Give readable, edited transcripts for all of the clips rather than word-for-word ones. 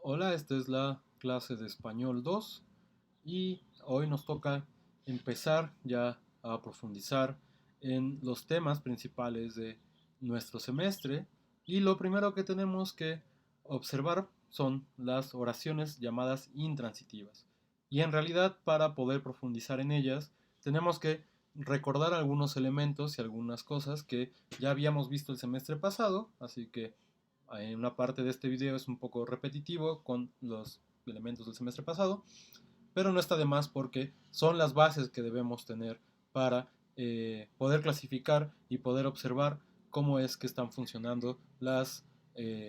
Hola, esta es la clase de español 2 y hoy nos toca empezar ya a profundizar en los temas principales de nuestro semestre y lo primero que tenemos que observar son las oraciones llamadas intransitivas. Y en realidad para poder profundizar en ellas tenemos que recordar algunos elementos y algunas cosas que ya habíamos visto el semestre pasado, así que en una parte de este video es un poco repetitivo con los elementos del semestre pasado, pero no está de más porque son las bases que debemos tener para poder clasificar y poder observar cómo es que están funcionando las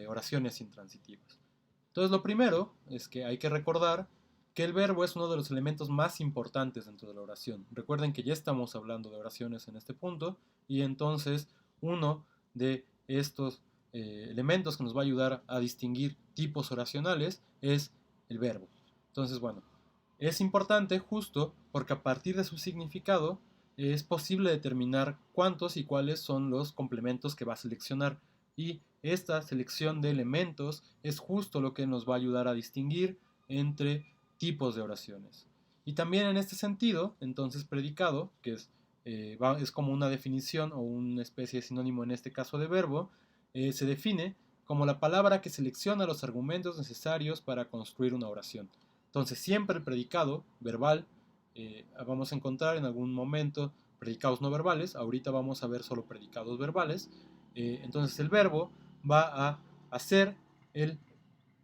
oraciones intransitivas. Entonces lo primero es que hay que recordar que el verbo es uno de los elementos más importantes dentro de la oración. Recuerden que ya estamos hablando de oraciones en este punto y entonces uno de estos elementos que nos va a ayudar a distinguir tipos oracionales es el verbo. Entonces, bueno, es importante justo porque a partir de su significado es posible determinar cuántos y cuáles son los complementos que va a seleccionar. Y esta selección de elementos es justo lo que nos va a ayudar a distinguir entre tipos de oraciones. Y también en este sentido, entonces predicado, que es como una definición o una especie de sinónimo en este caso de verbo, se define como la palabra que selecciona los argumentos necesarios para construir una oración. Entonces siempre el predicado verbal, vamos a encontrar en algún momento predicados no verbales, ahorita vamos a ver solo predicados verbales, entonces el verbo va a ser el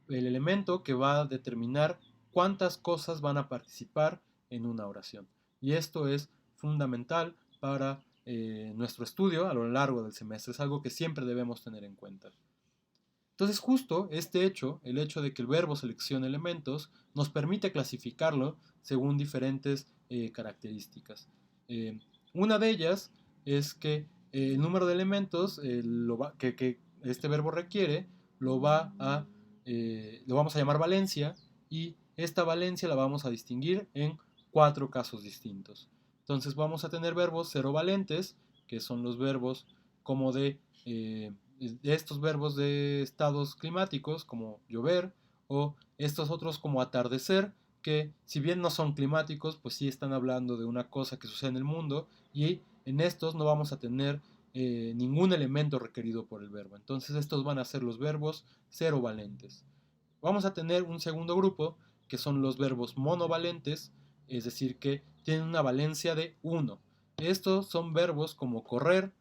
elemento que va a determinar cuántas cosas van a participar en una oración. Y esto es fundamental para nuestro estudio a lo largo del semestre, es algo que siempre debemos tener en cuenta. Entonces justo este hecho, el hecho de que el verbo seleccione elementos, nos permite clasificarlo según diferentes características. Eh, una de ellas es que el número de elementos que este verbo requiere lo vamos a llamar valencia y esta valencia la vamos a distinguir en 4 casos distintos. Entonces vamos a tener verbos cero valentes, que son los verbos como de estos verbos de estados climáticos como llover o estos otros como atardecer, que si bien no son climáticos, pues sí están hablando de una cosa que sucede en el mundo y en estos no vamos a tener ningún elemento requerido por el verbo. Entonces estos van a ser los verbos cero valentes. Vamos a tener un segundo grupo que son los verbos monovalentes, es decir, que tienen una valencia de 1. Estos son verbos como correr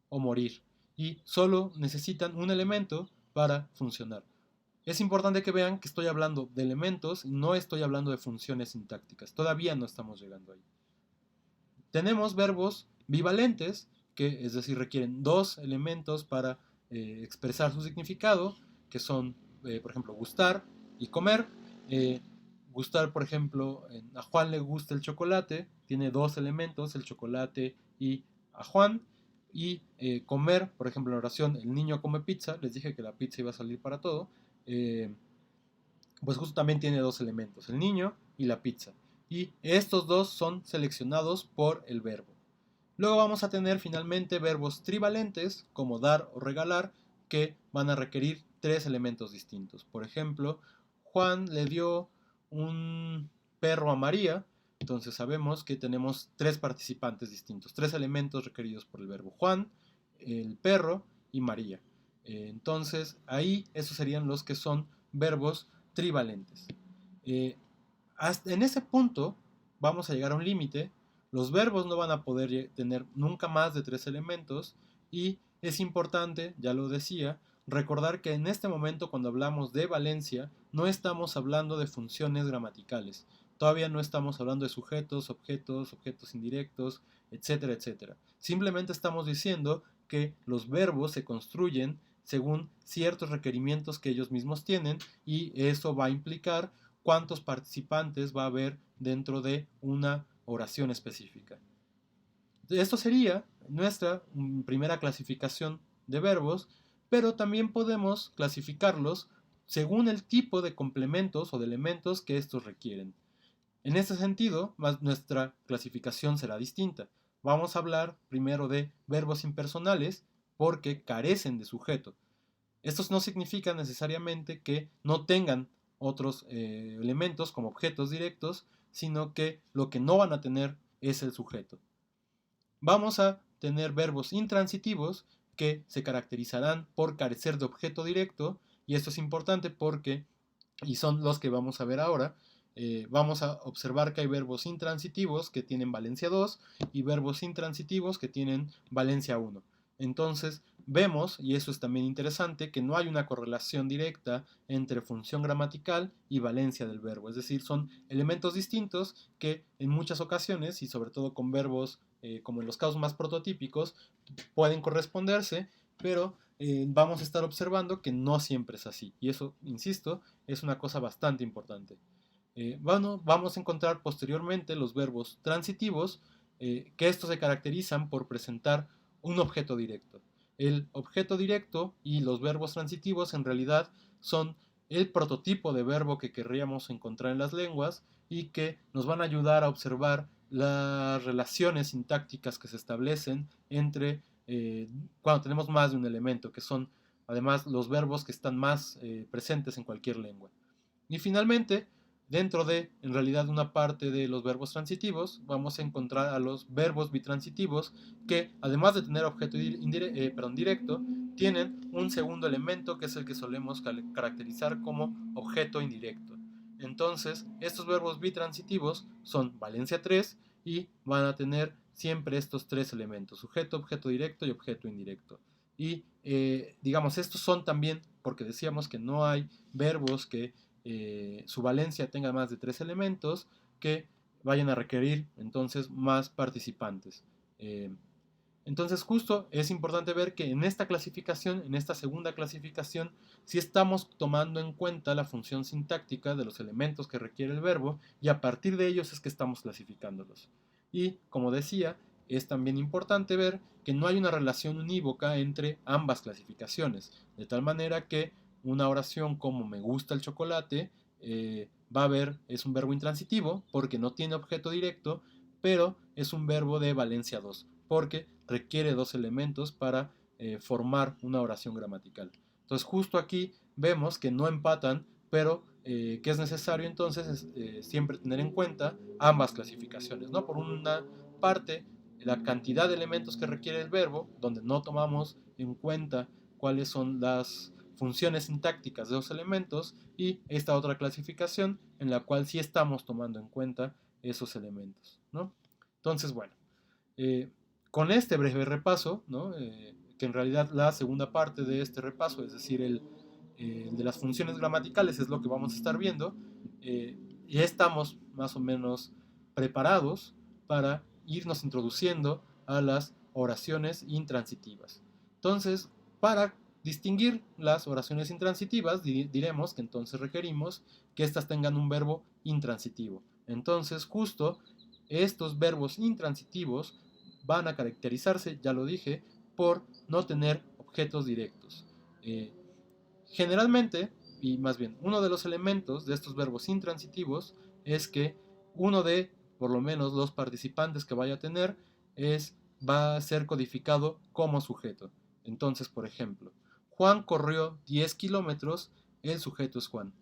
o morir y solo necesitan un elemento para funcionar. Es importante que vean que estoy hablando de elementos y no estoy hablando de funciones sintácticas. Todavía no estamos llegando ahí. Tenemos verbos bivalentes, que es decir, requieren dos elementos para expresar su significado, que son, por ejemplo, gustar y comer. Eh, Gustar, por ejemplo, a Juan le gusta el chocolate, tiene dos elementos, el chocolate y a Juan. Y comer, por ejemplo, en la oración, el niño come pizza, les dije que la pizza iba a salir para todo, eh, pues justo también tiene dos elementos, el niño y la pizza. Y estos dos son seleccionados por el verbo. Luego vamos a tener finalmente verbos trivalentes, como dar o regalar, que van a requerir tres elementos distintos. Por ejemplo, Juan le dio un perro a María, entonces sabemos que tenemos tres participantes distintos, tres elementos requeridos por el verbo. Juan, el perro y María. Entonces ahí esos serían los que son verbos trivalentes. En ese punto vamos a llegar a un límite. Los verbos no van a poder tener nunca más de tres elementos y es importante, ya lo decía, recordar que en este momento cuando hablamos de valencia no estamos hablando de funciones gramaticales. Todavía no estamos hablando de sujetos, objetos indirectos, etcétera, etcétera. Simplemente estamos diciendo que los verbos se construyen según ciertos requerimientos que ellos mismos tienen y eso va a implicar cuántos participantes va a haber dentro de una oración específica. Esto sería nuestra primera clasificación de verbos, pero también podemos clasificarlos según el tipo de complementos o de elementos que estos requieren. En este sentido, nuestra clasificación será distinta. Vamos a hablar primero de verbos impersonales porque carecen de sujeto. Estos no significan necesariamente que no tengan otros elementos como objetos directos, sino que lo que no van a tener es el sujeto. Vamos a tener verbos intransitivos que se caracterizarán por carecer de objeto directo, y esto es importante porque, y son los que vamos a ver ahora, vamos a observar que hay verbos intransitivos que tienen valencia 2 y verbos intransitivos que tienen valencia 1. Entonces vemos, y eso es también interesante, que no hay una correlación directa entre función gramatical y valencia del verbo. Es decir, son elementos distintos que en muchas ocasiones, y sobre todo con verbos como en los casos más prototípicos, pueden corresponderse, pero vamos a estar observando que no siempre es así. Y eso, insisto, es una cosa bastante importante. Vamos a encontrar posteriormente los verbos transitivos, que estos se caracterizan por presentar un objeto directo. El objeto directo y los verbos transitivos en realidad son el prototipo de verbo que querríamos encontrar en las lenguas y que nos van a ayudar a observar las relaciones sintácticas que se establecen entre cuando tenemos más de un elemento, que son además los verbos que están más presentes en cualquier lengua. Y finalmente, dentro de, en realidad, una parte de los verbos transitivos, vamos a encontrar a los verbos bitransitivos que, además de tener objeto directo, tienen un segundo elemento que es el que solemos caracterizar como objeto indirecto. Entonces, estos verbos bitransitivos son valencia 3 y van a tener siempre estos tres elementos: sujeto, objeto directo y objeto indirecto. Y digamos, estos son también, porque decíamos que no hay verbos que su valencia tenga más de 3 elementos, que vayan a requerir entonces más participantes. Entonces justo es importante ver que en esta clasificación, en esta segunda clasificación, sí estamos tomando en cuenta la función sintáctica de los elementos que requiere el verbo, y a partir de ellos es que estamos clasificándolos. Y como decía, es también importante ver que no hay una relación unívoca entre ambas clasificaciones, de tal manera que una oración como me gusta el chocolate va a haber, es un verbo intransitivo porque no tiene objeto directo, pero es un verbo de valencia 2 porque requiere dos elementos para formar una oración gramatical. Entonces justo aquí vemos que no empatan, pero que es necesario entonces siempre tener en cuenta ambas clasificaciones, ¿no? Por una parte, la cantidad de elementos que requiere el verbo, donde no tomamos en cuenta cuáles son las funciones sintácticas de los elementos, y esta otra clasificación en la cual sí estamos tomando en cuenta esos elementos, ¿no? Entonces, bueno, con este breve repaso, ¿no? Que en realidad la segunda parte de este repaso, es decir, el de las funciones gramaticales, es lo que vamos a estar viendo, ya estamos más o menos preparados para irnos introduciendo a las oraciones intransitivas. Entonces, para distinguir las oraciones intransitivas, diremos que entonces requerimos que éstas tengan un verbo intransitivo. Entonces, justo estos verbos intransitivos van a caracterizarse, ya lo dije, por no tener objetos directos. Generalmente, y más bien, uno de los elementos de estos verbos intransitivos es que uno de, por lo menos, los participantes que vaya a tener va a ser codificado como sujeto. Entonces, por ejemplo, Juan corrió 10 kilómetros, el sujeto es Juan.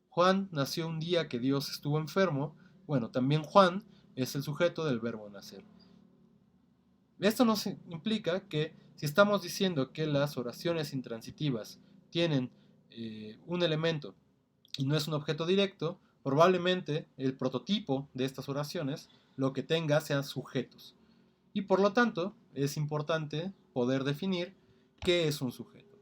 Juan nació un día que Dios estuvo enfermo. Bueno, también Juan es el sujeto del verbo nacer. Esto nos implica que si estamos diciendo que las oraciones intransitivas tienen un elemento y no es un objeto directo, probablemente el prototipo de estas oraciones lo que tenga sean sujetos. Y por lo tanto es importante poder definir qué es un sujeto.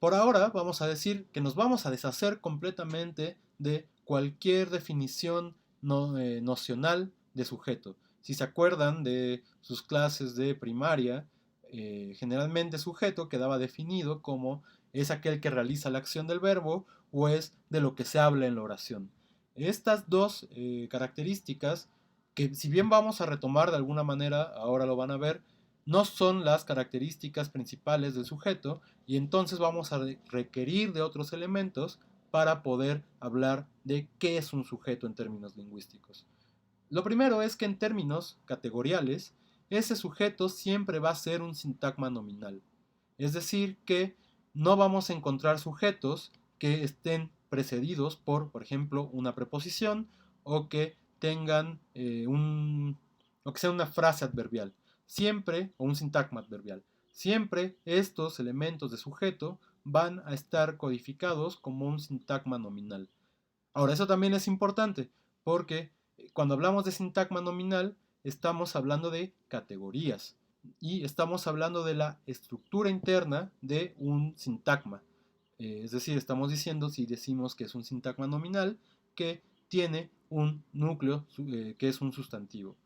Por ahora vamos a decir que nos vamos a deshacer completamente de cualquier definición nocional de sujeto. Si se acuerdan de sus clases de primaria, generalmente sujeto quedaba definido como es aquel que realiza la acción del verbo o es de lo que se habla en la oración. Estas dos características, que si bien vamos a retomar de alguna manera, ahora lo van a ver, no son las características principales del sujeto, y entonces vamos a requerir de otros elementos para poder hablar de qué es un sujeto en términos lingüísticos. Lo primero es que en términos categoriales, ese sujeto siempre va a ser un sintagma nominal. Es decir, que no vamos a encontrar sujetos que estén precedidos por ejemplo, una preposición o que tengan o que sea una frase adverbial. Siempre, o un sintagma adverbial. Siempre estos elementos de sujeto van a estar codificados como un sintagma nominal. Ahora, eso también es importante porque cuando hablamos de sintagma nominal estamos hablando de categorías y estamos hablando de la estructura interna de un sintagma. Es decir, estamos diciendo, si decimos que es un sintagma nominal, que tiene un núcleo que es un sustantivo.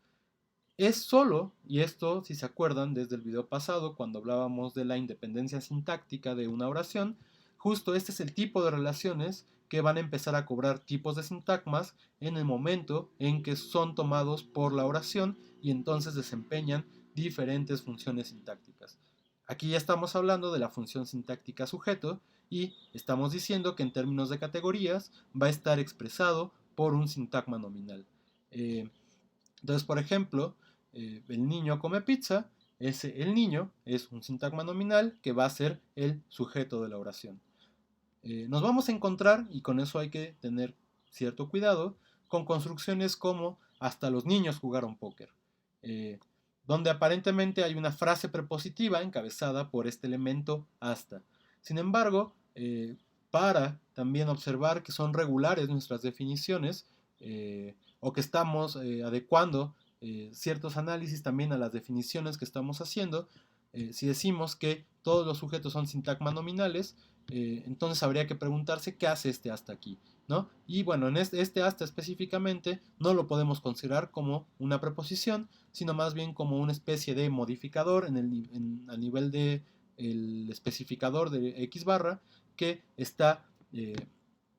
Es solo, y esto si se acuerdan desde el video pasado cuando hablábamos de la independencia sintáctica de una oración, justo este es el tipo de relaciones que van a empezar a cobrar tipos de sintagmas en el momento en que son tomados por la oración y entonces desempeñan diferentes funciones sintácticas. Aquí ya estamos hablando de la función sintáctica sujeto y estamos diciendo que en términos de categorías va a estar expresado por un sintagma nominal. Entonces, por ejemplo, el niño come pizza, el niño es un sintagma nominal que va a ser el sujeto de la oración. Nos vamos a encontrar, y con eso hay que tener cierto cuidado, con construcciones como hasta los niños jugaron póker, donde aparentemente hay una frase prepositiva encabezada por este elemento hasta. Sin embargo, para también observar que son regulares nuestras definiciones, o que estamos adecuando ciertos análisis también a las definiciones que estamos haciendo, si decimos que todos los sujetos son sintagmas nominales, entonces habría que preguntarse qué hace este hasta aquí, ¿no? Y bueno, en este hasta específicamente no lo podemos considerar como una preposición, sino más bien como una especie de modificador a nivel de el especificador de X barra que está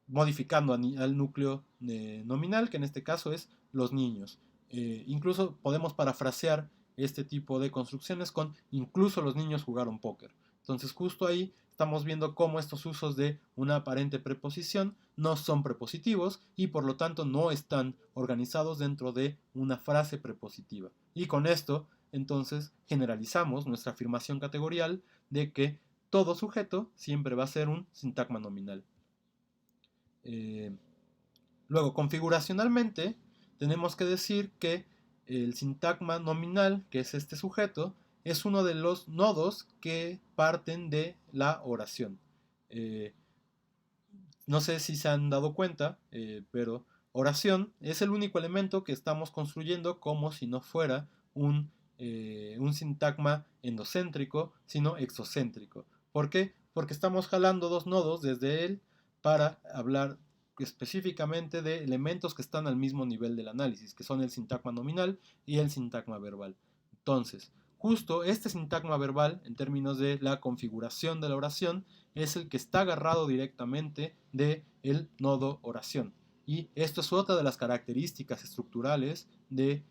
modificando al núcleo nominal, que en este caso es los niños. Incluso podemos parafrasear este tipo de construcciones con incluso los niños jugaron póker. Entonces justo ahí estamos viendo cómo estos usos de una aparente preposición no son prepositivos y por lo tanto no están organizados dentro de una frase prepositiva. Y con esto entonces generalizamos nuestra afirmación categorial de que todo sujeto siempre va a ser un sintagma nominal. Luego, configuracionalmente, tenemos que decir que el sintagma nominal, que es este sujeto, es uno de los nodos que parten de la oración. No sé si se han dado cuenta, pero oración es el único elemento que estamos construyendo como si no fuera un sintagma endocéntrico, sino exocéntrico. ¿Por qué? Porque estamos jalando dos nodos desde él para hablar específicamente de elementos que están al mismo nivel del análisis, que son el sintagma nominal y el sintagma verbal. Entonces, justo este sintagma verbal, en términos de la configuración de la oración, es el que está agarrado directamente del nodo oración. Y esto es otra de las características estructurales de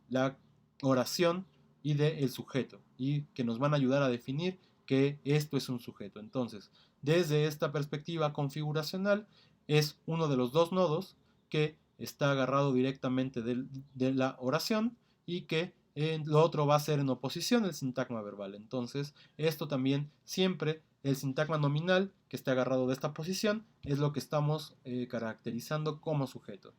la oración y del sujeto, y que nos van a ayudar a definir que esto es un sujeto. Entonces, desde esta perspectiva configuracional, es uno de los dos nodos que está agarrado directamente de la oración y que lo otro va a ser en oposición el sintagma verbal. Entonces, esto también siempre, el sintagma nominal que esté agarrado de esta posición es lo que estamos caracterizando como sujeto.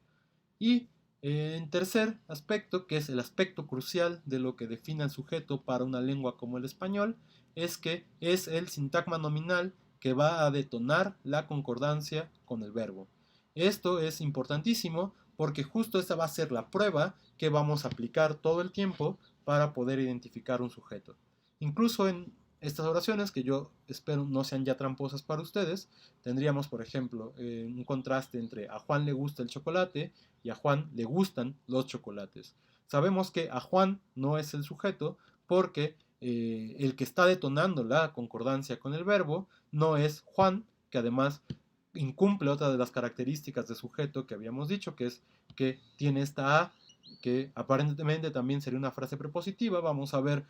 Y en tercer aspecto, que es el aspecto crucial de lo que define al sujeto para una lengua como el español, es que es el sintagma nominal que va a detonar la concordancia con el verbo. Esto es importantísimo porque justo esta va a ser la prueba que vamos a aplicar todo el tiempo para poder identificar un sujeto. Incluso en estas oraciones, que yo espero no sean ya tramposas para ustedes, tendríamos, por ejemplo, un contraste entre a Juan le gusta el chocolate y a Juan le gustan los chocolates. Sabemos que a Juan no es el sujeto porque el que está detonando la concordancia con el verbo no es Juan, que además incumple otra de las características de sujeto que habíamos dicho, que es que tiene esta A, que aparentemente también sería una frase prepositiva. Vamos a ver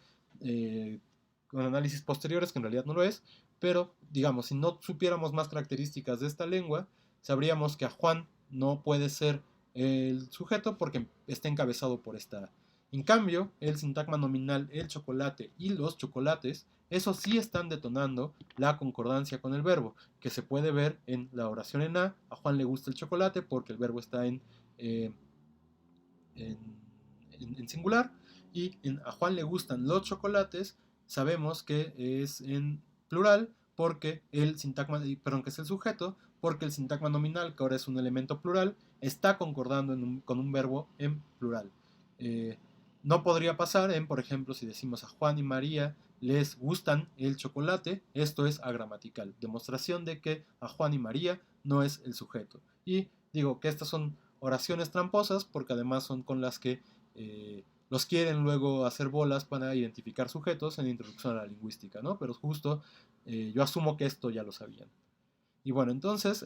con análisis posteriores que en realidad no lo es, pero digamos, si no supiéramos más características de esta lengua, sabríamos que a Juan no puede ser el sujeto porque está encabezado por esta A. En cambio, el sintagma nominal el chocolate y los chocolates, esos sí están detonando la concordancia con el verbo, que se puede ver en la oración en a Juan le gusta el chocolate porque el verbo está eh, en, en singular, y en a Juan le gustan los chocolates, sabemos que es en plural porque el sintagma, perdón, que es el sujeto, porque el sintagma nominal, que ahora es un elemento plural, está concordando con un verbo en plural. Eh, no podría pasar en, por ejemplo, si decimos a Juan y María les gustan el chocolate, esto es agramatical, demostración de que a Juan y María no es el sujeto. Y digo que estas son oraciones tramposas porque además son con las que los quieren luego hacer bolas para identificar sujetos en introducción a la lingüística, ¿no? Pero justo yo asumo que esto ya lo sabían. Y bueno, entonces,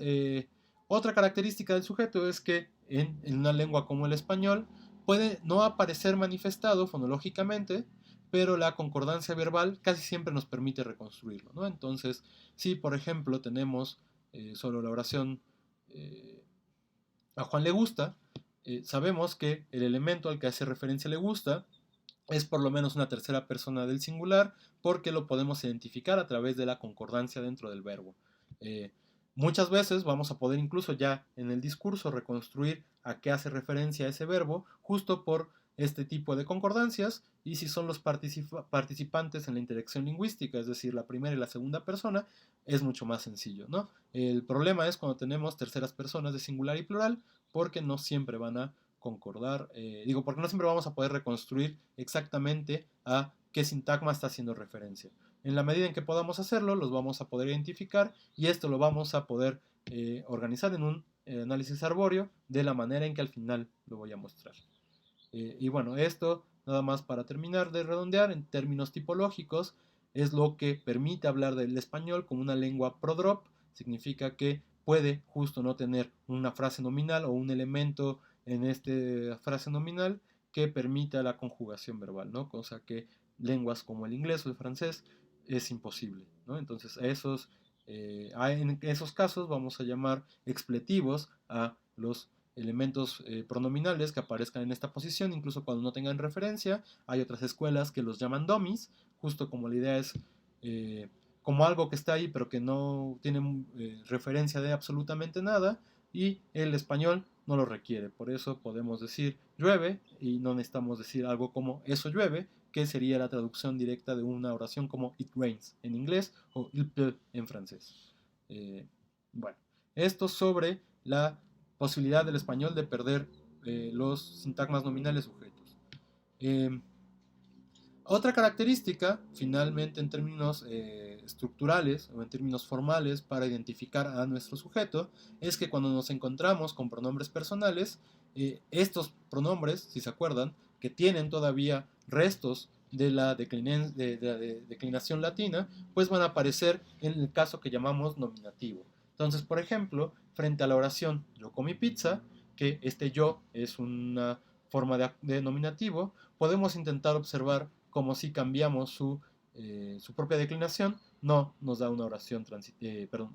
otra característica del sujeto es que en una lengua como el español puede no aparecer manifestado fonológicamente, pero la concordancia verbal casi siempre nos permite reconstruirlo, ¿no? Entonces, si por ejemplo tenemos solo la oración a Juan le gusta, sabemos que el elemento al que hace referencia le gusta es por lo menos una tercera persona del singular porque lo podemos identificar a través de la concordancia dentro del verbo. Eh, Muchas veces vamos a poder incluso ya en el discurso reconstruir a qué hace referencia ese verbo justo por este tipo de concordancias y si son los participantes en la interacción lingüística, es decir, la primera y la segunda persona, es mucho más sencillo, ¿no? El problema es cuando tenemos terceras personas de singular y plural porque no siempre van a concordar, porque no siempre vamos a poder reconstruir exactamente a qué sintagma está haciendo referencia. En la medida en que podamos hacerlo, los vamos a poder identificar y esto lo vamos a poder organizar en un análisis arbóreo de la manera en que al final lo voy a mostrar. Y bueno, esto nada más para terminar de redondear en términos tipológicos es lo que permite hablar del español como una lengua prodrop, significa que puede justo no tener una frase nominal o un elemento en esta frase nominal que permita la conjugación verbal, ¿no? Cosa que lenguas como el inglés o el francés es imposible, ¿no? Entonces en esos casos vamos a llamar expletivos a los elementos pronominales que aparezcan en esta posición, incluso cuando no tengan referencia. Hay otras escuelas que los llaman dummies, justo como la idea es como algo que está ahí pero que no tiene referencia de absolutamente nada, y el español no lo requiere. Por eso podemos decir llueve y no necesitamos decir algo como eso llueve, que sería la traducción directa de una oración como it rains en inglés o il pleut en francés. Bueno, esto sobre la posibilidad del español de perder los sintagmas nominales sujetos. Otra característica, finalmente en términos estructurales o en términos formales para identificar a nuestro sujeto, es que cuando nos encontramos con pronombres personales, estos pronombres, si se acuerdan, que tienen todavía restos de la declinación latina, pues van a aparecer en el caso que llamamos nominativo. Entonces, por ejemplo, frente a la oración yo comí pizza, que este yo es una forma de nominativo, podemos intentar observar como si cambiamos su propia declinación, no nos da una oración,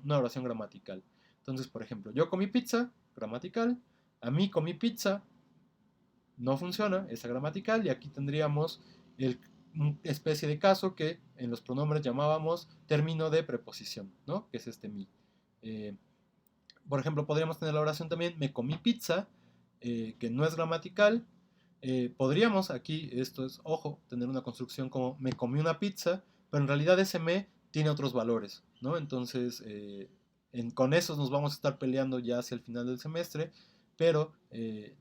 una oración gramatical. Entonces, por ejemplo, yo comí pizza, gramatical, a mí comí pizza, no funciona, es gramatical, y aquí tendríamos una especie de caso que en los pronombres llamábamos término de preposición, ¿no? Que es este mi. Por ejemplo, podríamos tener la oración también, me comí pizza, que no es gramatical. Podríamos aquí, esto es, ojo, tener una construcción como me comí una pizza, pero en realidad ese me tiene otros valores, ¿no? Entonces, con esos nos vamos a estar peleando ya hacia el final del semestre, pero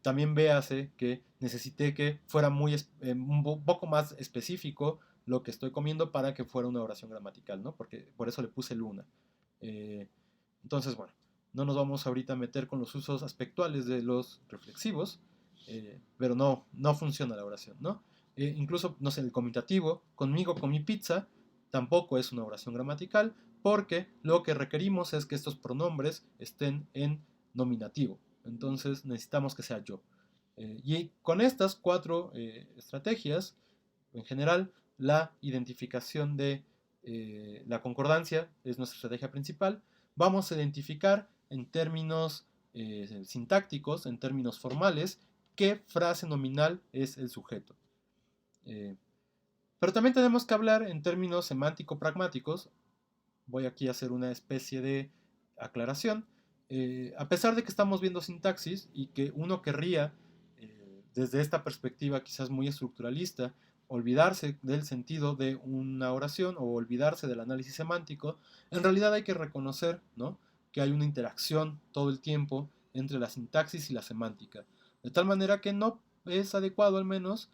también véase que necesité que fuera un poco más específico lo que estoy comiendo para que fuera una oración gramatical, ¿no? Porque por eso le puse luna. Entonces, bueno, no nos vamos ahorita a meter con los usos aspectuales de los reflexivos, pero no funciona la oración, ¿no? Incluso, no sé, el comitativo, conmigo comí pizza, tampoco es una oración gramatical, porque lo que requerimos es que estos pronombres estén en nominativo. Entonces necesitamos que sea yo. Y con estas cuatro estrategias, en general, la identificación de la concordancia es nuestra estrategia principal. Vamos a identificar en términos sintácticos, en términos formales, qué frase nominal es el sujeto. Pero también tenemos que hablar en términos semántico-pragmáticos. Voy aquí a hacer una especie de aclaración. A pesar de que estamos viendo sintaxis y que uno querría, desde esta perspectiva quizás muy estructuralista, olvidarse del sentido de una oración o olvidarse del análisis semántico, en realidad hay que reconocer, ¿no?, que hay una interacción todo el tiempo entre la sintaxis y la semántica. De tal manera que no es adecuado al menos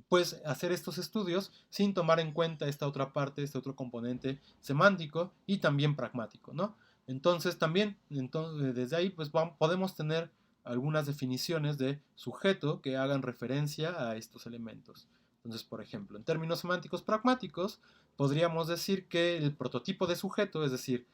pues hacer estos estudios sin tomar en cuenta esta otra parte, este otro componente semántico y también pragmático, ¿no? Entonces también, desde ahí pues podemos tener algunas definiciones de sujeto que hagan referencia a estos elementos. Entonces, por ejemplo, en términos semánticos pragmáticos, podríamos decir que el prototipo de sujeto, es decir,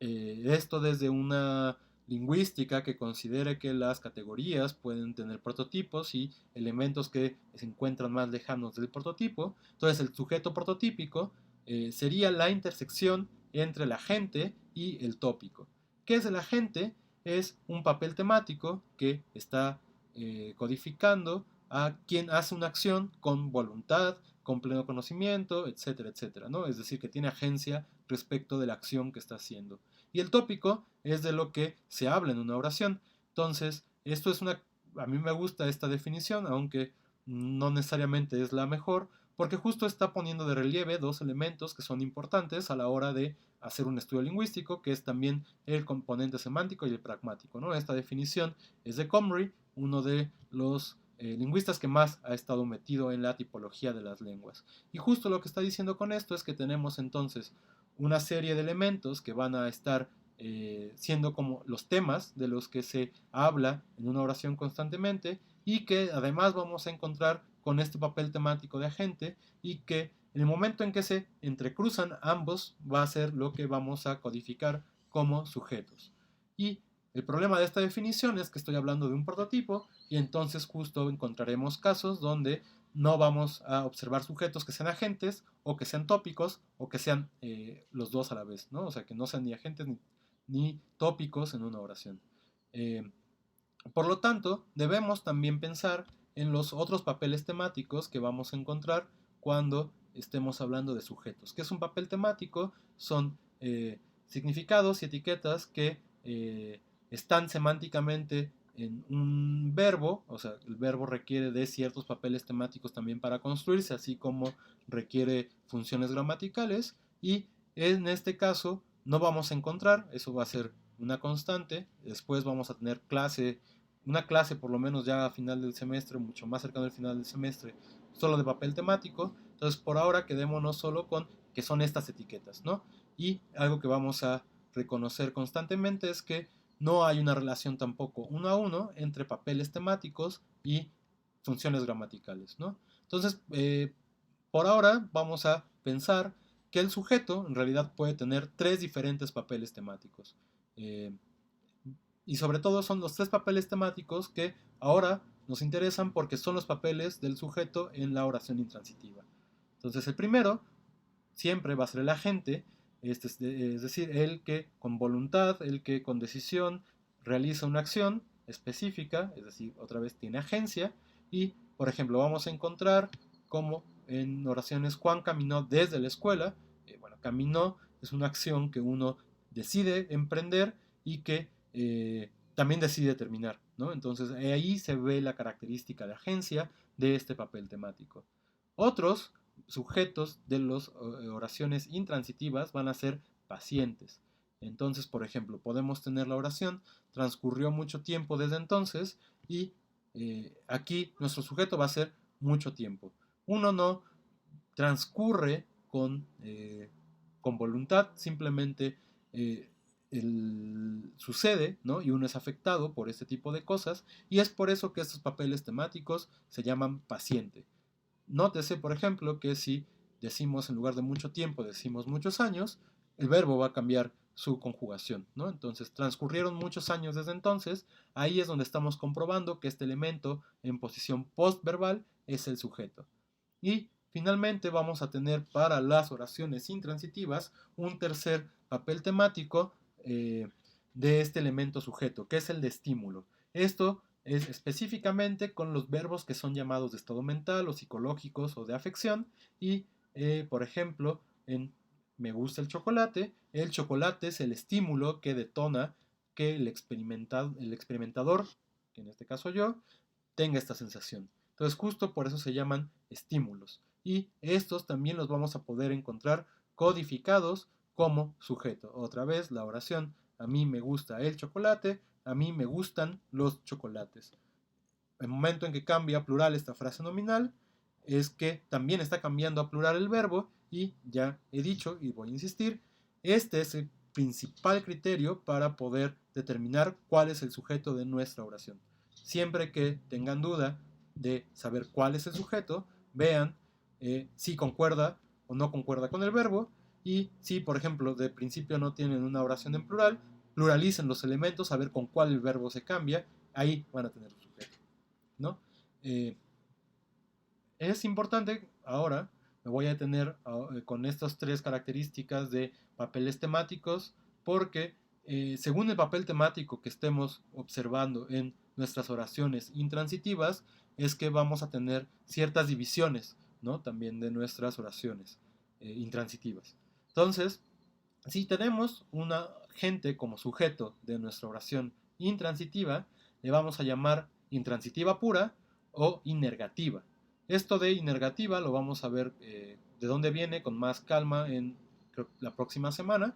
esto desde una lingüística que considere que las categorías pueden tener prototipos y elementos que se encuentran más lejanos del prototipo. Entonces el sujeto prototípico sería la intersección entre el agente y el tópico. ¿Qué es el agente? Es un papel temático que está codificando a quien hace una acción con voluntad, con pleno conocimiento, etcétera, etcétera, ¿no? Es decir, que tiene agencia respecto de la acción que está haciendo. Y el tópico es de lo que se habla en una oración. Entonces, esto es una... A mí me gusta esta definición, aunque no necesariamente es la mejor, porque justo está poniendo de relieve dos elementos que son importantes a la hora de hacer un estudio lingüístico, que es también el componente semántico y el pragmático, ¿no? Esta definición es de Comrie, uno de los lingüistas que más ha estado metido en la tipología de las lenguas. Y justo lo que está diciendo con esto es que tenemos entonces una serie de elementos que van a estar siendo como los temas de los que se habla en una oración constantemente y que además vamos a encontrar con este papel temático de agente y que en el momento en que se entrecruzan ambos va a ser lo que vamos a codificar como sujetos. Y el problema de esta definición es que estoy hablando de un prototipo y entonces justo encontraremos casos donde no vamos a observar sujetos que sean agentes o que sean tópicos o que sean los dos a la vez, ¿no? O sea, que no sean ni agentes ni tópicos en una oración. Por lo tanto, debemos también pensar en los otros papeles temáticos que vamos a encontrar cuando estemos hablando de sujetos. ¿Qué es un papel temático? Son significados y etiquetas que están semánticamente en un verbo, o sea, el verbo requiere de ciertos papeles temáticos también para construirse, así como requiere funciones gramaticales, y en este caso no vamos a encontrar, eso va a ser una constante, después vamos a tener una clase por lo menos ya a final del semestre, mucho más cercano al final del semestre, solo de papel temático. Entonces por ahora quedémonos solo con que son estas etiquetas, ¿no? Y algo que vamos a reconocer constantemente es que no hay una relación tampoco uno a uno entre papeles temáticos y funciones gramaticales, ¿no? Entonces, por ahora vamos a pensar que el sujeto en realidad puede tener tres diferentes papeles temáticos. Y sobre todo son los tres papeles temáticos que ahora nos interesan porque son los papeles del sujeto en la oración intransitiva. Entonces el primero siempre va a ser el agente, es decir, el que con voluntad, el que con decisión realiza una acción específica, es decir, otra vez tiene agencia, y por ejemplo vamos a encontrar como en oraciones Juan caminó desde la escuela. Bueno, caminó es una acción que uno decide emprender y que también decide terminar, ¿no? Entonces ahí se ve la característica de agencia de este papel temático. Otros sujetos de las oraciones intransitivas van a ser pacientes. Entonces, por ejemplo, podemos tener la oración, transcurrió mucho tiempo desde entonces y aquí nuestro sujeto va a ser mucho tiempo. Uno no transcurre con voluntad, simplemente sucede, ¿no? Y uno es afectado por este tipo de cosas y es por eso que estos papeles temáticos se llaman paciente. Nótese, por ejemplo, que si decimos en lugar de mucho tiempo, decimos muchos años, el verbo va a cambiar su conjugación, ¿no? Entonces, transcurrieron muchos años desde entonces, ahí es donde estamos comprobando que este elemento en posición postverbal es el sujeto. Y finalmente vamos a tener para las oraciones intransitivas un tercer papel temático de este elemento sujeto, que es el de estímulo. Esto es específicamente con los verbos que son llamados de estado mental o psicológicos o de afección y, por ejemplo, en me gusta el chocolate es el estímulo que detona que el experimentador, que en este caso yo, tenga esta sensación. Entonces justo por eso se llaman estímulos. Y estos también los vamos a poder encontrar codificados como sujeto. Otra vez la oración, a mí me gusta el chocolate, a mí me gustan los chocolates. El momento en que cambia a plural esta frase nominal es que también está cambiando a plural el verbo y ya he dicho y voy a insistir, este es el principal criterio para poder determinar cuál es el sujeto de nuestra oración. Siempre que tengan duda de saber cuál es el sujeto, vean si concuerda o no concuerda con el verbo y si, por ejemplo, de principio no tienen una oración en plural, pluralicen los elementos a ver con cuál el verbo se cambia, ahí van a tener un sujeto, ¿no? Es importante ahora, me voy a detener con estas tres características de papeles temáticos, porque según el papel temático que estemos observando en nuestras oraciones intransitivas, es que vamos a tener ciertas divisiones, ¿no? También de nuestras oraciones intransitivas. Entonces, si tenemos una gente como sujeto de nuestra oración intransitiva, le vamos a llamar intransitiva pura o inergativa. Esto de inergativa lo vamos a ver de dónde viene con más calma en la próxima semana.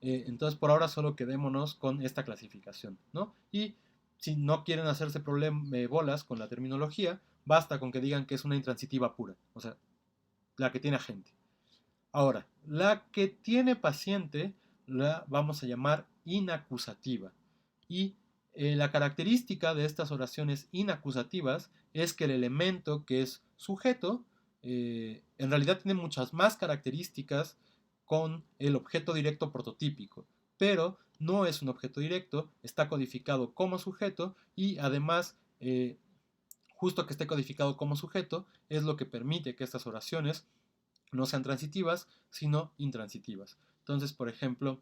Entonces por ahora solo quedémonos con esta clasificación, ¿no? Y si no quieren hacerse bolas con la terminología, basta con que digan que es una intransitiva pura, o sea, la que tiene agente. Ahora, la que tiene paciente la vamos a llamar inacusativa. Y la característica de estas oraciones inacusativas es que el elemento que es sujeto en realidad tiene muchas más características con el objeto directo prototípico, pero no es un objeto directo, está codificado como sujeto y además justo que esté codificado como sujeto es lo que permite que estas oraciones no sean transitivas, sino intransitivas. Entonces, por ejemplo,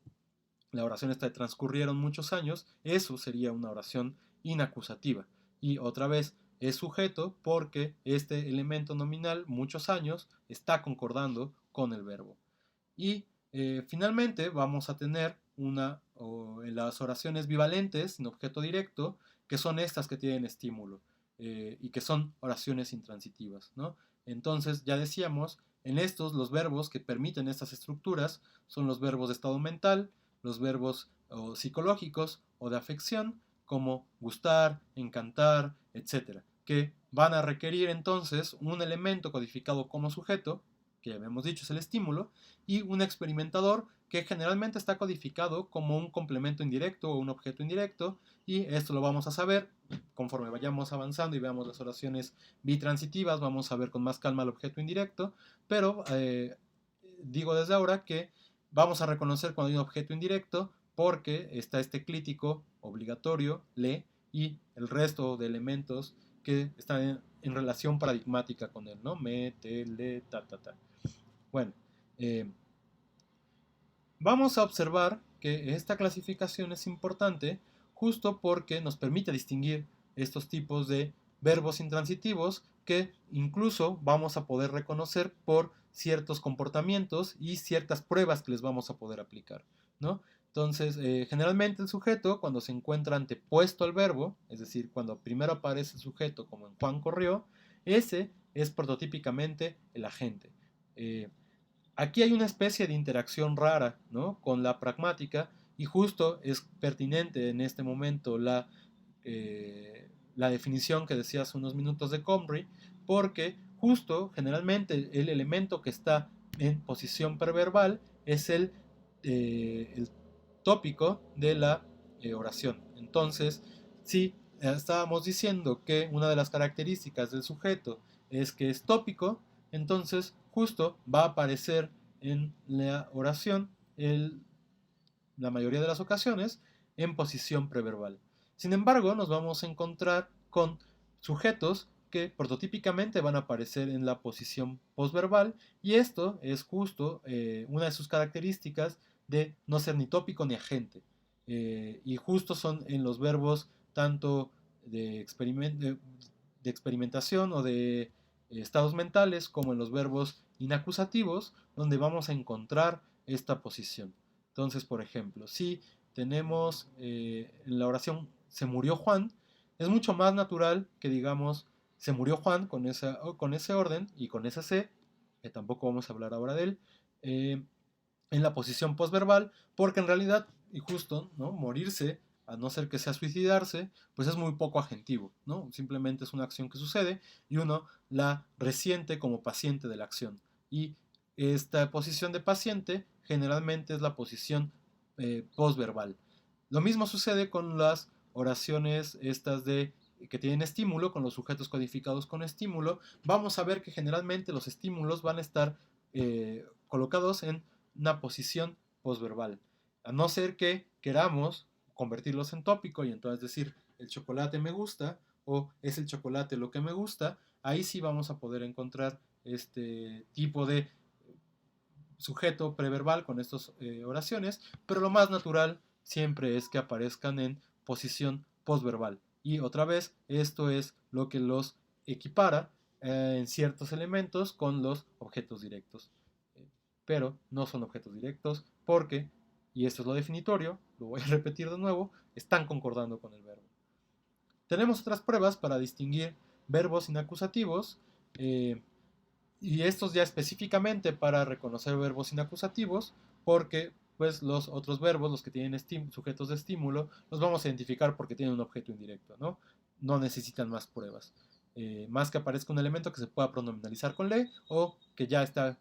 la oración esta de transcurrieron muchos años, eso sería una oración inacusativa. Y otra vez, es sujeto porque este elemento nominal, muchos años, está concordando con el verbo. Y finalmente vamos a tener las oraciones bivalentes en objeto directo, que son estas que tienen estímulo y que son oraciones intransitivas, ¿no? Entonces, ya decíamos, en estos los verbos que permiten estas estructuras son los verbos de estado mental, los verbos psicológicos o de afección, como gustar, encantar, etcétera, que van a requerir entonces un elemento codificado como sujeto, que ya habíamos dicho es el estímulo, y un experimentador que generalmente está codificado como un complemento indirecto o un objeto indirecto, y esto lo vamos a saber conforme vayamos avanzando y veamos las oraciones bitransitivas, vamos a ver con más calma el objeto indirecto, pero digo desde ahora que vamos a reconocer cuando hay un objeto indirecto porque está este clítico obligatorio, le, y el resto de elementos que están en relación paradigmática con él, ¿no? Me, te, le, ta, ta, ta. Bueno, vamos a observar que esta clasificación es importante justo porque nos permite distinguir estos tipos de verbos intransitivos que incluso vamos a poder reconocer por ciertos comportamientos y ciertas pruebas que les vamos a poder aplicar, ¿no? Entonces, generalmente el sujeto, cuando se encuentra antepuesto al verbo, es decir, cuando primero aparece el sujeto, como en Juan corrió, ese es prototípicamente el agente. Aquí hay una especie de interacción rara, ¿no?, con la pragmática, y justo es pertinente en este momento la definición que decía hace unos minutos de Comrie, porque justo generalmente el elemento que está en posición preverbal es el tópico de la oración. Entonces, si estábamos diciendo que una de las características del sujeto es que es tópico, entonces justo va a aparecer en la oración la mayoría de las ocasiones en posición preverbal. Sin embargo, nos vamos a encontrar con sujetos que prototípicamente van a aparecer en la posición postverbal, y esto es justo una de sus características de no ser ni tópico ni agente. Y justo son en los verbos tanto de experimentación o de estados mentales, como en los verbos inacusativos, donde vamos a encontrar esta posición. Entonces, por ejemplo, si tenemos en la oración se murió Juan, es mucho más natural que digamos se murió Juan con ese orden y con ese C, que tampoco vamos a hablar ahora de él, en la posición postverbal, porque en realidad, y justo, ¿no? Morirse, a no ser que sea suicidarse, pues es muy poco agentivo, ¿no? Simplemente es una acción que sucede y uno la resiente como paciente de la acción. Y esta posición de paciente generalmente es la posición postverbal. Lo mismo sucede con las oraciones estas de que tienen estímulo, con los sujetos codificados con estímulo. Vamos a ver que generalmente los estímulos van a estar colocados en una posición postverbal. A no ser que queramos convertirlos en tópico y entonces decir el chocolate me gusta o es el chocolate lo que me gusta, ahí sí vamos a poder encontrar este tipo de sujeto preverbal con estas oraciones, pero lo más natural siempre es que aparezcan en posición postverbal. Y otra vez, esto es lo que los equipara en ciertos elementos con los objetos directos. Pero no son objetos directos porque, y esto es lo definitorio, lo voy a repetir de nuevo, están concordando con el verbo. Tenemos otras pruebas para distinguir verbos inacusativos. Y estos ya específicamente para reconocer verbos inacusativos, porque pues los otros verbos, los que tienen sujetos de estímulo, los vamos a identificar porque tienen un objeto indirecto, ¿no? No necesitan más pruebas. Más que aparezca un elemento que se pueda pronominalizar con le o que ya está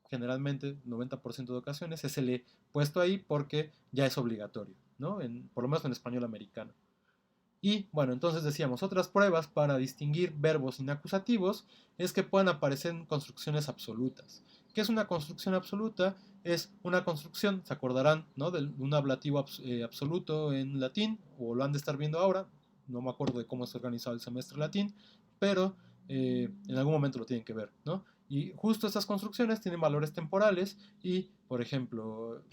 generalmente, 90% de ocasiones, es el le puesto ahí porque ya es obligatorio, ¿no? Por lo menos en español americano. Y bueno, entonces decíamos, otras pruebas para distinguir verbos inacusativos es que puedan aparecer en construcciones absolutas. ¿Qué es una construcción absoluta? Es una construcción, se acordarán, ¿no? De un ablativo absoluto en latín, o lo han de estar viendo ahora, no me acuerdo de cómo está organizado el semestre latín, pero en algún momento lo tienen que ver, ¿no? Y justo estas construcciones tienen valores temporales y, por ejemplo,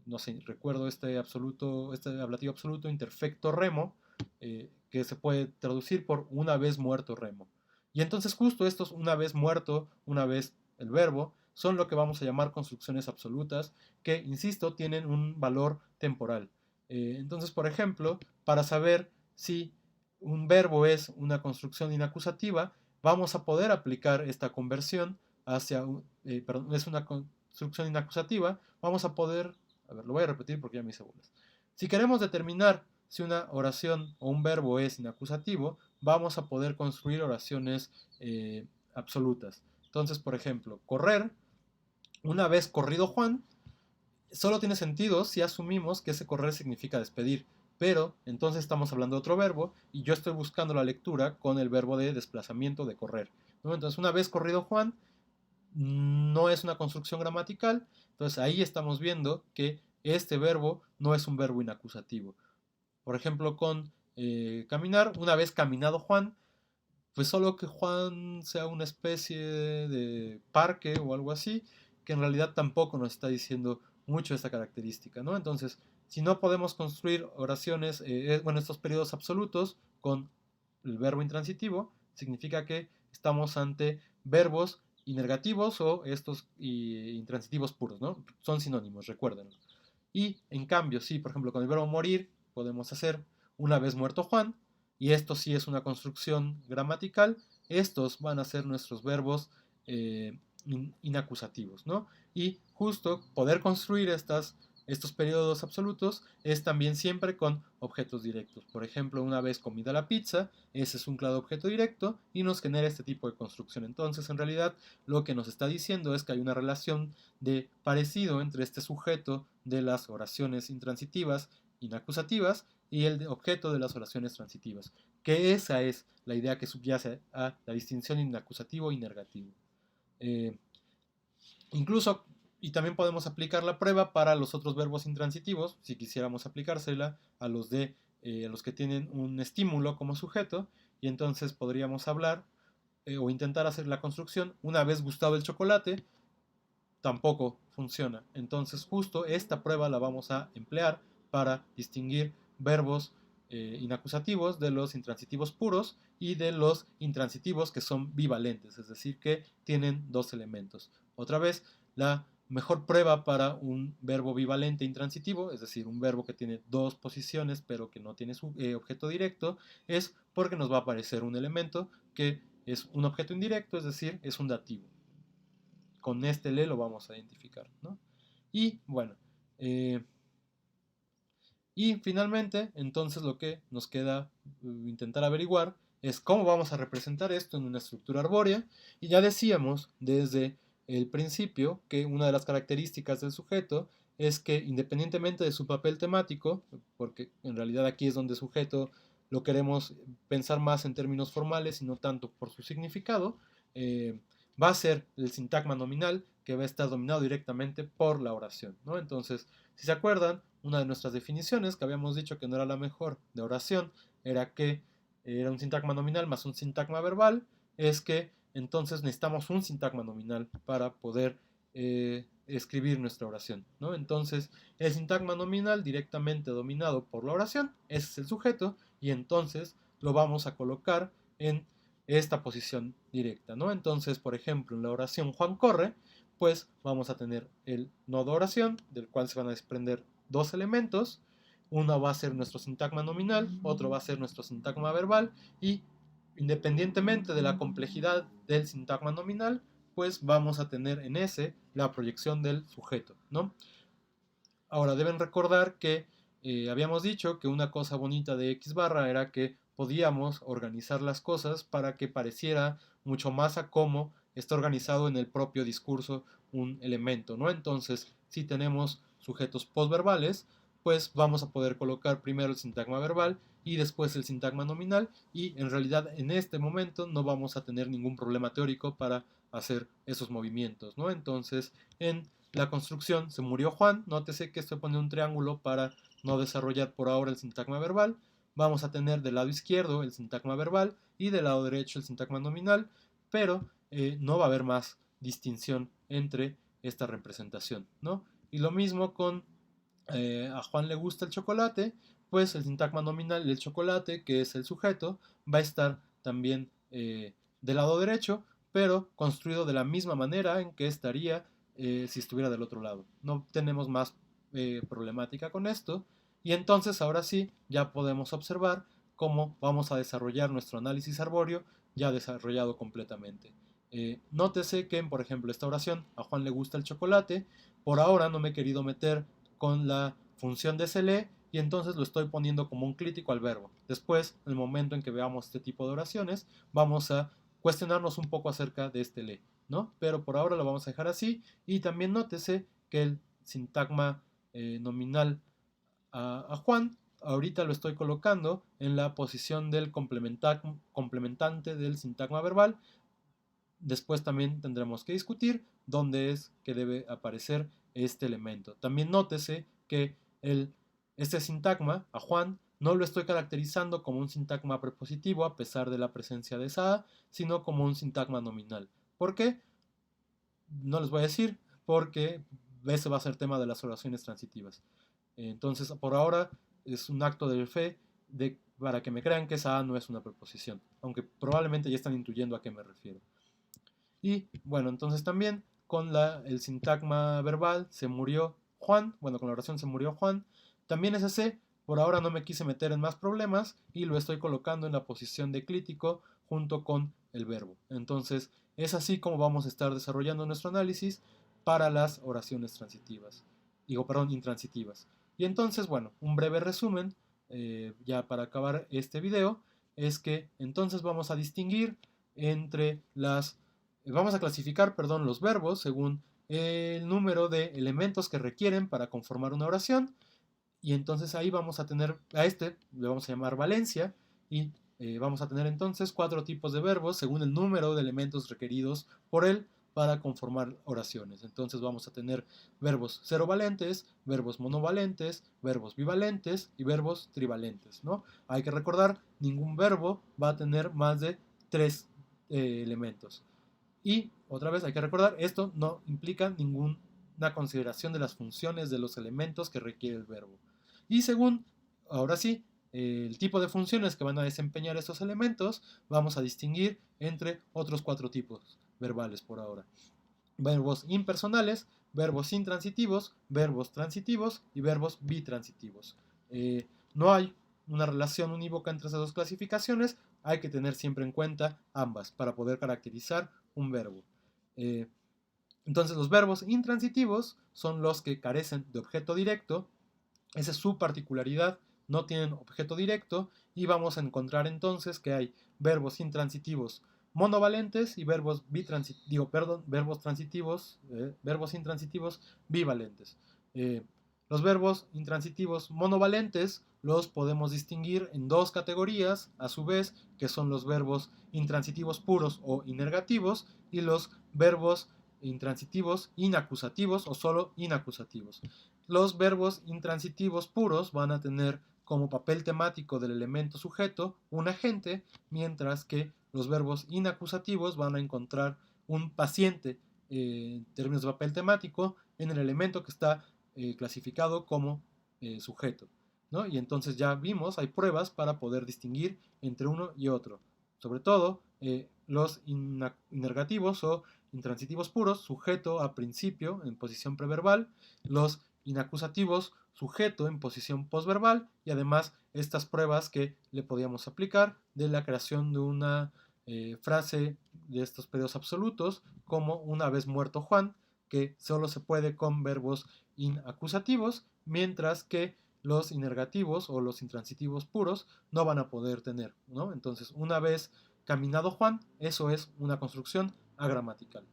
no sé, recuerdo este ablativo absoluto, interfecto remo, que se puede traducir por una vez muerto Remo. Y entonces justo estos una vez muerto, una vez el verbo, son lo que vamos a llamar construcciones absolutas, que, insisto, tienen un valor temporal. Entonces, por ejemplo, para saber si un verbo es una construcción inacusativa, vamos a poder aplicar esta conversión hacia, perdón, es una construcción inacusativa, vamos a poder, a ver, lo voy a repetir porque ya me hice bolas. Si queremos determinar si una oración o un verbo es inacusativo, vamos a poder construir oraciones absolutas. Entonces, por ejemplo, correr, una vez corrido Juan, solo tiene sentido si asumimos que ese correr significa despedir. Pero entonces estamos hablando de otro verbo y yo estoy buscando la lectura con el verbo de desplazamiento de correr, ¿no? Entonces, una vez corrido Juan, no es una construcción gramatical. Entonces ahí estamos viendo que este verbo no es un verbo inacusativo. Por ejemplo, con caminar, una vez caminado Juan, pues solo que Juan sea una especie de parque o algo así, que en realidad tampoco nos está diciendo mucho esta característica, ¿no? Entonces, si no podemos construir oraciones, bueno, estos periodos absolutos con el verbo intransitivo, significa que estamos ante verbos inergativos o estos intransitivos puros, ¿no? Son sinónimos, recuérdenlo. Y en cambio, sí, por ejemplo, con el verbo morir podemos hacer una vez muerto Juan, y esto sí es una construcción gramatical, estos van a ser nuestros verbos inacusativos, ¿no? Y justo poder construir estos periodos absolutos es también siempre con objetos directos. Por ejemplo, una vez comida la pizza, ese es un claro objeto directo y nos genera este tipo de construcción. Entonces, en realidad, lo que nos está diciendo es que hay una relación de parecido entre este sujeto de las oraciones intransitivas inacusativas y el objeto de las oraciones transitivas, que esa es la idea que subyace a la distinción inacusativo y negativo. Eh, Incluso, y también podemos aplicar la prueba para los otros verbos intransitivos, si quisiéramos aplicársela a los que tienen un estímulo como sujeto, y entonces podríamos hablar o intentar hacer la construcción una vez gustado el chocolate, tampoco funciona. Entonces justo esta prueba la vamos a emplear para distinguir verbos inacusativos, de los intransitivos puros y de los intransitivos que son bivalentes, es decir, que tienen dos elementos. Otra vez, la mejor prueba para un verbo bivalente intransitivo, es decir, un verbo que tiene dos posiciones pero que no tiene su objeto directo, es porque nos va a aparecer un elemento que es un objeto indirecto, es decir, es un dativo. Con este le lo vamos a identificar, ¿no? Y bueno, y finalmente, entonces lo que nos queda intentar averiguar es cómo vamos a representar esto en una estructura arbórea. Y ya decíamos desde el principio que una de las características del sujeto es que independientemente de su papel temático, porque en realidad aquí es donde sujeto lo queremos pensar más en términos formales y no tanto por su significado, va a ser el sintagma nominal que va a estar dominado directamente por la oración, ¿no? Entonces, si se acuerdan, una de nuestras definiciones, que habíamos dicho que no era la mejor de oración, era que era un sintagma nominal más un sintagma verbal, es que entonces necesitamos un sintagma nominal para poder escribir nuestra oración, ¿no? Entonces, el sintagma nominal directamente dominado por la oración, ese es el sujeto, y entonces lo vamos a colocar en esta posición directa, ¿no? Entonces, por ejemplo, en la oración Juan corre, pues vamos a tener el nodo oración, del cual se van a desprender dos elementos. Uno va a ser nuestro sintagma nominal, otro va a ser nuestro sintagma verbal, y independientemente de la complejidad del sintagma nominal, pues vamos a tener en ese la proyección del sujeto, ¿no? Ahora deben recordar que habíamos dicho que una cosa bonita de X barra era que podíamos organizar las cosas para que pareciera mucho más a cómo está organizado en el propio discurso un elemento, ¿no? Entonces, si tenemos sujetos postverbales, pues vamos a poder colocar primero el sintagma verbal y después el sintagma nominal, y en realidad en este momento no vamos a tener ningún problema teórico para hacer esos movimientos, ¿no? Entonces, en la construcción se murió Juan, nótese que estoy poniendo un triángulo para no desarrollar por ahora el sintagma verbal. Vamos a tener del lado izquierdo el sintagma verbal y del lado derecho el sintagma nominal, pero no va a haber más distinción entre esta representación, ¿no? Y lo mismo con a Juan le gusta el chocolate, pues el sintagma nominal del chocolate, que es el sujeto, va a estar también del lado derecho, pero construido de la misma manera en que estaría si estuviera del otro lado. No tenemos más problemática con esto, y entonces ahora sí ya podemos observar cómo vamos a desarrollar nuestro análisis arbóreo ya desarrollado completamente. Nótese que, por ejemplo, esta oración, a Juan le gusta el chocolate, por ahora no me he querido meter con la función de SLE y entonces lo estoy poniendo como un crítico al verbo. Después, en el momento en que veamos este tipo de oraciones, vamos a cuestionarnos un poco acerca de este le, ¿no? Pero por ahora lo vamos a dejar así, y también nótese que el sintagma nominal a Juan ahorita lo estoy colocando en la posición del complementante del sintagma verbal. Después también tendremos que discutir dónde es que debe aparecer este elemento. También nótese que este sintagma, a Juan, no lo estoy caracterizando como un sintagma prepositivo a pesar de la presencia de esa A, sino como un sintagma nominal. ¿Por qué? No les voy a decir, porque ese va a ser tema de las oraciones transitivas. Entonces, por ahora, es un acto de fe para que me crean que esa A no es una preposición, aunque probablemente ya están intuyendo a qué me refiero. Y bueno, entonces también con el sintagma verbal se murió Juan, bueno, con la oración se murió Juan. También ese C, por ahora no me quise meter en más problemas y lo estoy colocando en la posición de crítico junto con el verbo. Entonces es así como vamos a estar desarrollando nuestro análisis para las oraciones transitivas, intransitivas. Y entonces, bueno, un breve resumen, ya para acabar este video, es que entonces vamos a distinguir entre vamos a clasificar, perdón, los verbos según el número de elementos que requieren para conformar una oración, y entonces ahí vamos a tener, a este le vamos a llamar valencia, y vamos a tener entonces 4 tipos de verbos según el número de elementos requeridos por él para conformar oraciones. Entonces vamos a tener verbos cerovalentes, verbos monovalentes, verbos bivalentes y verbos trivalentes, ¿no? Hay que recordar, ningún verbo va a tener más de 3 elementos. Y otra vez hay que recordar, esto no implica ninguna consideración de las funciones de los elementos que requiere el verbo. Y según, ahora sí, el tipo de funciones que van a desempeñar estos elementos, vamos a distinguir entre otros 4 tipos verbales por ahora. Verbos impersonales, verbos intransitivos, verbos transitivos y verbos bitransitivos. No hay una relación unívoca entre esas dos clasificaciones, hay que tener siempre en cuenta ambas para poder caracterizar un verbo. Entonces los verbos intransitivos son los que carecen de objeto directo, esa es su particularidad, no tienen objeto directo y vamos a encontrar entonces que hay verbos intransitivos monovalentes y verbos verbos intransitivos bivalentes. Los verbos intransitivos monovalentes los podemos distinguir en dos categorías, a su vez, que son los verbos intransitivos puros o inergativos y los verbos intransitivos inacusativos o solo inacusativos. Los verbos intransitivos puros van a tener como papel temático del elemento sujeto un agente, mientras que los verbos inacusativos van a encontrar un paciente en términos de papel temático en el elemento que está clasificado como sujeto, ¿no? Y entonces ya vimos, hay pruebas para poder distinguir entre uno y otro. Sobre todo, los inergativos o intransitivos puros, sujeto a principio en posición preverbal, los inacusativos, sujeto en posición postverbal, y además estas pruebas que le podíamos aplicar de la creación de una frase de estos periodos absolutos, como una vez muerto Juan, que solo se puede con verbos inacusativos, mientras que los inergativos o los intransitivos puros no van a poder tener, ¿no? Entonces, una vez caminado Juan, eso es una construcción agramatical.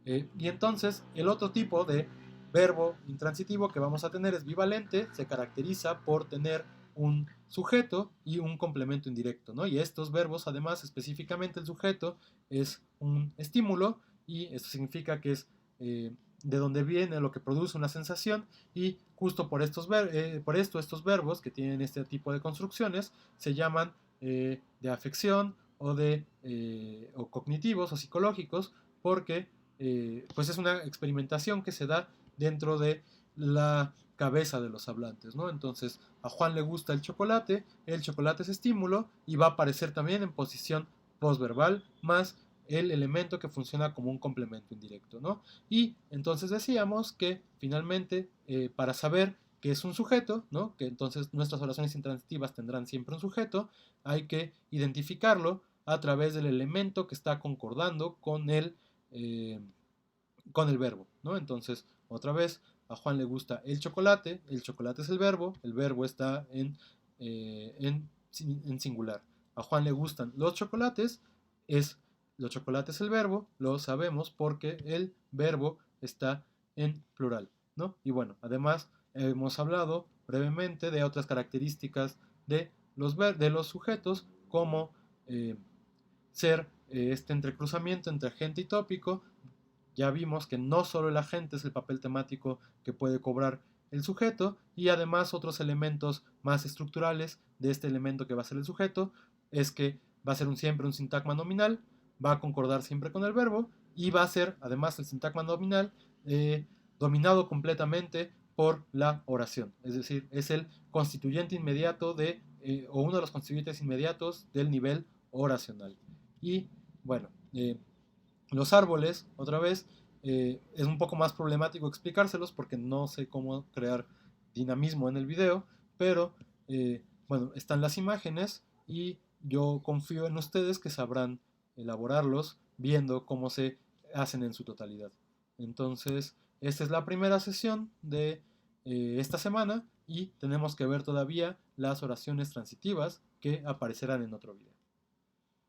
Y entonces, el otro tipo de verbo intransitivo que vamos a tener es bivalente, se caracteriza por tener un sujeto y un complemento indirecto, ¿no? Y estos verbos, además, específicamente el sujeto es un estímulo y esto significa que es de donde viene lo que produce una sensación y justo por estos verbos que tienen este tipo de construcciones se llaman de afección o o cognitivos o psicológicos porque pues es una experimentación que se da dentro de la cabeza de los hablantes, ¿no? Entonces, a Juan le gusta el chocolate es estímulo y va a aparecer también en posición postverbal más el elemento que funciona como un complemento indirecto, ¿no? Y entonces decíamos que finalmente para saber que es un sujeto, ¿no? Que entonces nuestras oraciones intransitivas tendrán siempre un sujeto, hay que identificarlo a través del elemento que está concordando eh, con el verbo, ¿no? Entonces, otra vez, a Juan le gusta el chocolate es el verbo está en singular. A Juan le gustan los chocolates el verbo, lo sabemos porque el verbo está en plural, ¿no? Y bueno, además hemos hablado brevemente de otras características de los sujetos como ser este entrecruzamiento entre agente y tópico. Ya vimos que no solo el agente es el papel temático que puede cobrar el sujeto y además otros elementos más estructurales de este elemento que va a ser el sujeto es que va a ser siempre un sintagma nominal, va a concordar siempre con el verbo y va a ser además el sintagma nominal dominado completamente por la oración, es decir, es el constituyente inmediato o uno de los constituyentes inmediatos del nivel oracional. Y bueno, los árboles, otra vez, es un poco más problemático explicárselos porque no sé cómo crear dinamismo en el video, pero bueno, están las imágenes y yo confío en ustedes que sabrán elaborarlos viendo cómo se hacen en su totalidad. Entonces, esta es la primera sesión de esta semana y tenemos que ver todavía las oraciones transitivas que aparecerán en otro video.